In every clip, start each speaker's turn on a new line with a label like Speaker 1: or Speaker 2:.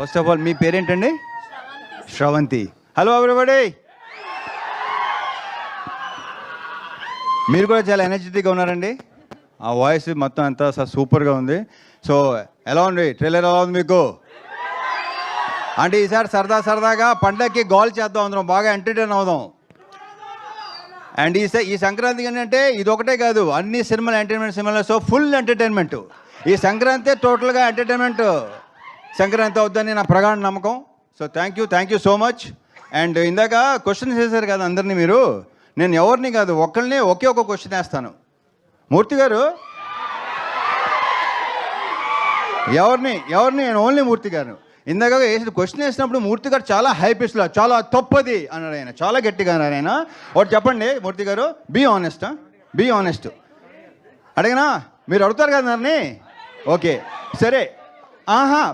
Speaker 1: First of all మీ పేరేంటండి? Sravanthi. Hello everybody. మీరు కూడా చాలా ఎనర్జెటిక్గా ఉన్నారండి. ఆ వాయిస్ మొత్తం అంతా సూపర్గా ఉంది. సో ఎలా ఉంది ట్రైలర్, ఎలా ఉంది మీకు? అంటే ఈసారి సరదాగా పండగకి గోల్ చేద్దాం, అందరం బాగా ఎంటర్టైన్ అవుదాం. అండ్ ఈ సంక్రాంతికి ఏంటంటే ఇది ఒకటే కాదు, అన్ని సినిమాలు ఎంటర్టైన్మెంట్ సినిమాలు. So full entertainment. ఈ సంక్రాంతి టోటల్గా ఎంటర్టైన్మెంట్ సంక్రాంతి అవుద్దని నా ప్రగాఢ నమ్మకం. So thank you so much. And ఇందాక క్వశ్చన్స్ వేశారు కదా అందరినీ మీరు. నేను ఎవరిని కాదు, ఒక్కరిని ఒకే ఒక క్వశ్చన్ వేస్తాను. మూర్తి గారు ఎవరిని నేను ఓన్లీ మూర్తి గారు. ఇందాక వేసిన క్వశ్చన్ వేసినప్పుడు మూర్తి గారు చాలా హై పిచ్లో చాలా తప్పది అన్నాడు ఆయన, చాలా గట్టిగా అన్నాడు ఆయన. ఒకటి చెప్పండి మూర్తి గారు, బీ ఆనెస్ట్. అడిగినా మీరు అడుగుతారు కదా నన్ను. ఓకే సరే.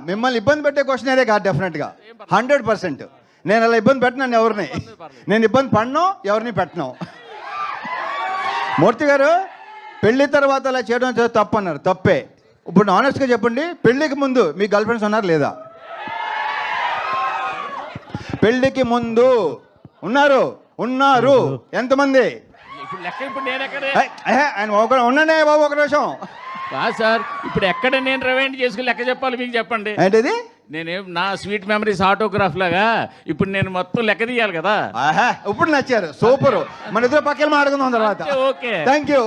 Speaker 1: మిమ్మల్ని ఇబ్బంది పెట్టే క్వశ్చన్ అదే కాదు, డెఫినెట్గా 100%. నేను అలా ఇబ్బంది పెట్టినాను ఎవరిని, నేను ఇబ్బంది పడను, ఎవరిని పెట్టను. మూర్తి గారు పెళ్లి తర్వాత అలా చేయడం తప్పు అన్నారు. తప్పే. ఇప్పుడు ఆనెస్ట్గా చెప్పండి, పెళ్ళికి ముందు మీ గర్ల్ ఫ్రెండ్స్ ఉన్నారు లేదా? పెళ్ళికి ముందు ఉన్నారు ఎంతమంది? ఆయన ఉండండి బాబు ఒక నిమిషం.
Speaker 2: సార్ ఇప్పుడు ఎక్కడ నేను రివైండ్ చేసుకుని లెక్క చెప్పాలి మీకు చెప్పండి.
Speaker 1: ఏంటిది?
Speaker 2: నేనేం నా స్వీట్ మెమరీస్ ఆటోగ్రాఫ్ లాగా ఇప్పుడు నేను మొత్తం లెక్క తీయాలి కదా.
Speaker 1: ఇప్పుడు నచ్చారు, సూపర్. మన ఇద్దరు పక్కన మాట్లాడుకుందాం తర్వాత.
Speaker 2: Okay
Speaker 1: thank you.